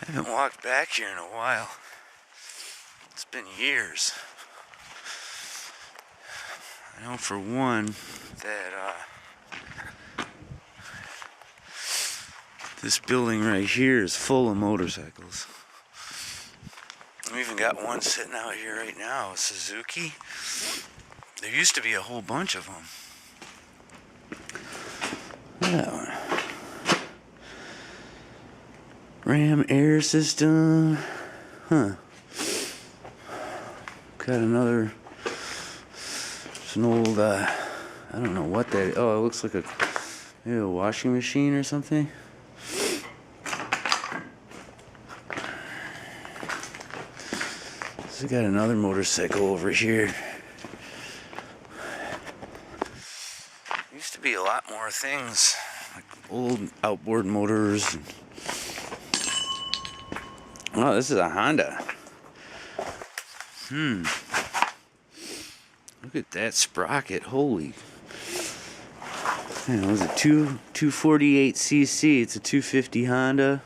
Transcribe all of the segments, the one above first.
I haven't walked back here in a while. It's been years. I know for one that this building right here is full of motorcycles. We even got one sitting out here right now, a Suzuki. There used to be a whole bunch of them. That one. Ram air system. Huh. Got another. It's an old, I don't know what that is. Oh, it looks like maybe a washing machine or something. So we got another motorcycle over here. Used to be a lot more things, like old outboard motors. Oh, this is a Honda. Look at that sprocket. Holy. Man, was it 248cc? It's a 250 Honda.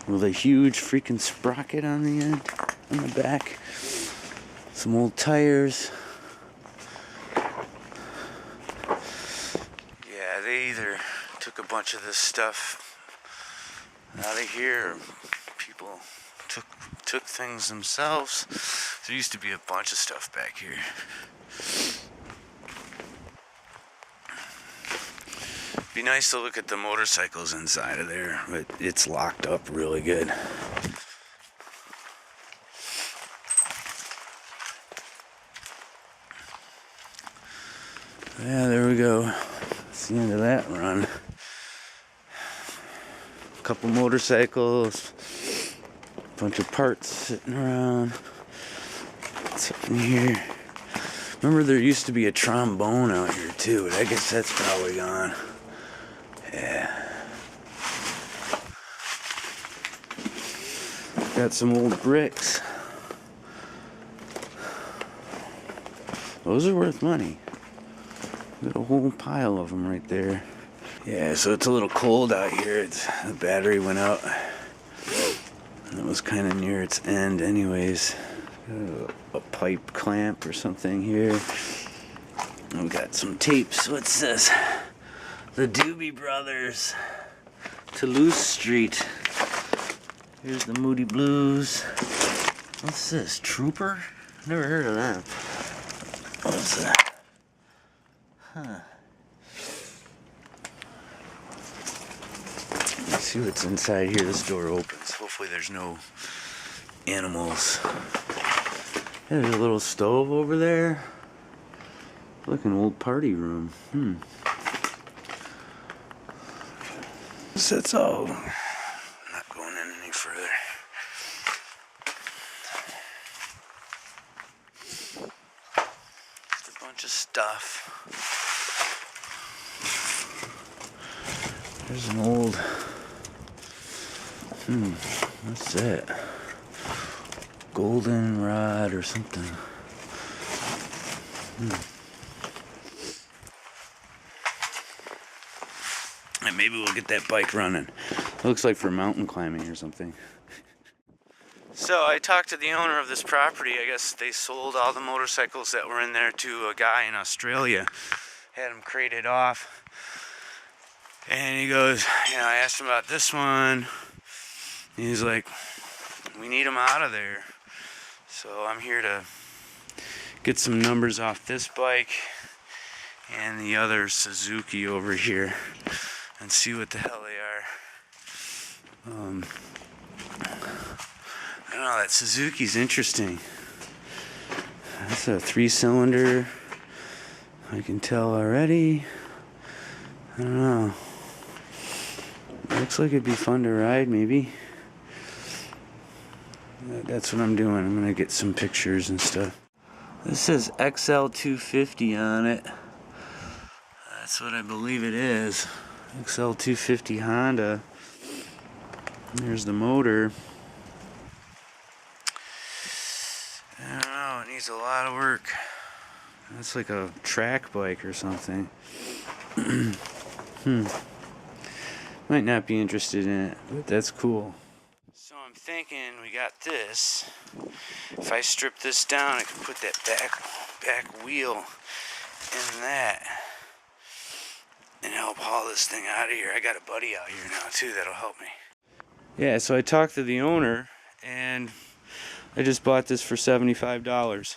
With a huge freaking sprocket on the end, on the back. Some old tires. Yeah, they either took a bunch of this stuff out of here, or people took things themselves. There used to be a bunch of stuff back here. Be nice to look at the motorcycles inside of there, but it's locked up really good. Yeah, there we go. That's the end of that run. A couple motorcycles, a bunch of parts sitting around. What's up in here? Remember there used to be a trombone out here too, but I guess that's probably gone. Yeah. Got some old bricks. Those are worth money. Got a whole pile of them right there. Yeah, so it's a little cold out here. The battery went out. It was kind of near its end anyways. A pipe clamp or something here. We got some tapes. What's this? The Doobie Brothers. Toulouse Street. Here's the Moody Blues. What's this? Trooper? Never heard of that. What's that? Huh. Let's see what's inside here. This door opens. Hopefully there's no animals. There's a little stove over there. Like an old party room. That's all. Not going in any further. Just a bunch of stuff. There's an old. What's that? Golden rod or something. And maybe we'll get that bike running. Looks like for mountain climbing or something. So I talked to the owner of this property. I guess they sold all the motorcycles that were in there to a guy in Australia. Had them crated off. And he goes, I asked him about this one. And he's like, we need them out of there. So I'm here to get some numbers off this bike and the other Suzuki over here and see what the hell they are. I don't know, that Suzuki's interesting. That's a 3-cylinder. I can tell already. I don't know. Looks like it'd be fun to ride, maybe. That's what I'm doing. I'm gonna get some pictures and stuff. This says XL250 on it. That's what I believe it is. XL250 Honda. There's the motor. I don't know, it needs a lot of work. That's like a track bike or something. Might not be interested in it, but that's cool. So I'm thinking we got this. If I strip this down, I can put that back wheel in that and help haul this thing out of here. I got a buddy out here now too that'll help me. Yeah, so I talked to the owner and I just bought this for $75.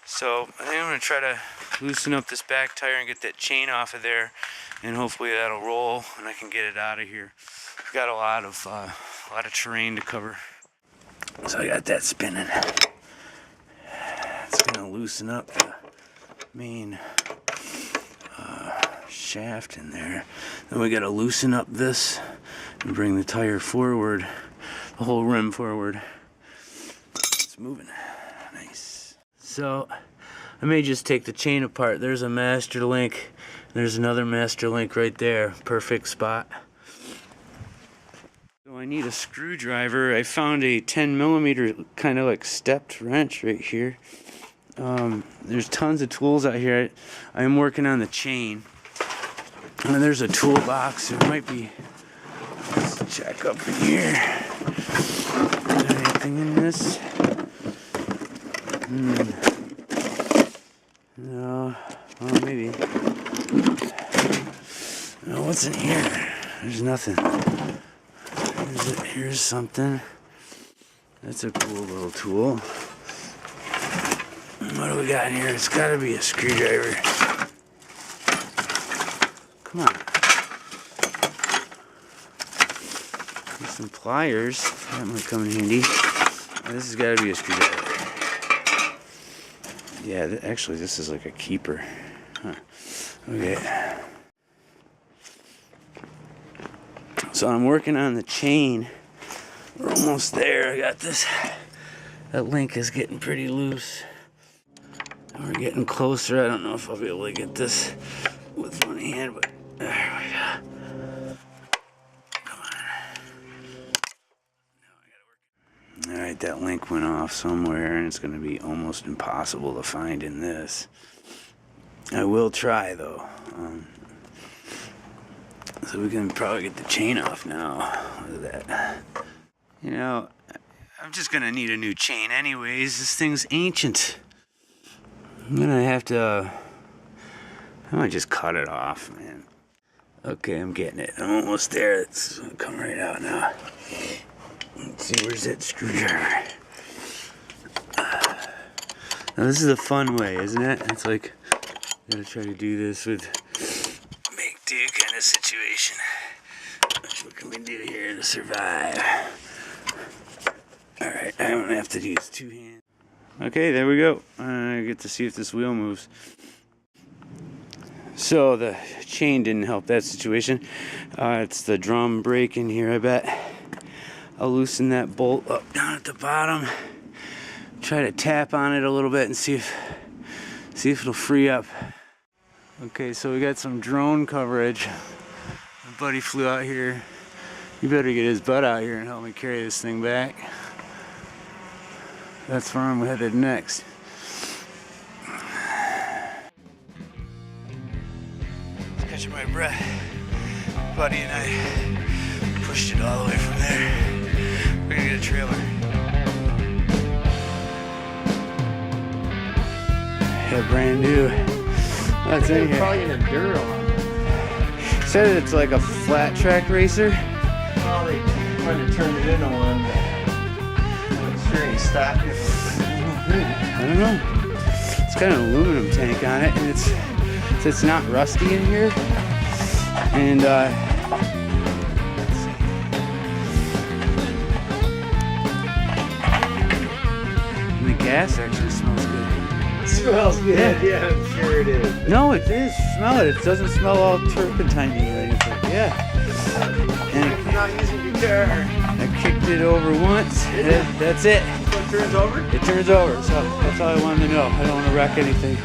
So I think I'm gonna try to loosen up this back tire and get that chain off of there, and hopefully that'll roll and I can get it out of here. I've got a lot of terrain to cover. So I got that spinning. It's gonna loosen up the main shaft in there. Then we gotta loosen up this and bring the tire forward, the whole rim forward. It's moving. Nice. So I may just take the chain apart. There's a master link. There's another master link right there. Perfect spot. So I need a screwdriver. I found a 10mm kind of like stepped wrench right here. There's tons of tools out here. I am working on the chain. And there's a toolbox. There might be. Let's check up in here. Anything in this? No. Well, maybe. No, what's in here? There's nothing. Here's something. That's a cool little tool. What do we got in here? It's gotta be a screwdriver. Come on. There's some pliers. That might come in handy. This has gotta be a screwdriver. Yeah, actually this is like a keeper. Huh. Okay. So I'm working on the chain. We're almost there. I got this. That link is getting pretty loose. And we're getting closer. I don't know if I'll be able to get this with one hand, but there we go. Come on. Now I gotta work. Alright, that link went off somewhere and it's gonna be almost impossible to find in this. I will try though. So we can probably get the chain off now. Look at that. You know, I'm just gonna need a new chain anyways. This thing's ancient. I'm gonna have to, I might just cut it off, man. Okay, I'm getting it. I'm almost there. It's gonna come right out now. Let's see, where's that screwdriver? Now this is a fun way, isn't it? It's like, I gotta try to do this with make do kind of situation. What can we do here to survive? Alright, I'm gonna have to use two hands. Okay, there we go. I get to see if this wheel moves. So the chain didn't help that situation. It's the drum brake in here, I bet. I'll loosen that bolt up down at the bottom. Try to tap on it a little bit and see if it'll free up. Okay, so we got some drone coverage. My buddy flew out here. You better get his butt out here and help me carry this thing back. That's where I'm headed next. Catching my breath. Buddy and I pushed it all the way from there. We're gonna get a trailer. Yeah, brand new. That's in here. Probably an Enduro. Said it's like a flat track racer. Well, they tried to turn it into one. It's very stock. I don't know. It's got an aluminum tank on it, and it's not rusty in here. And let's see. And the gas actually smells good. It smells good. Yeah, I'm sure it is. No, it is. Smell it. It doesn't smell all turpentine-y or anything. Yeah. And I'm not using your car. I kicked it over once. That's it. So it turns over? It turns over. So that's all I wanted to know. I don't want to wreck anything.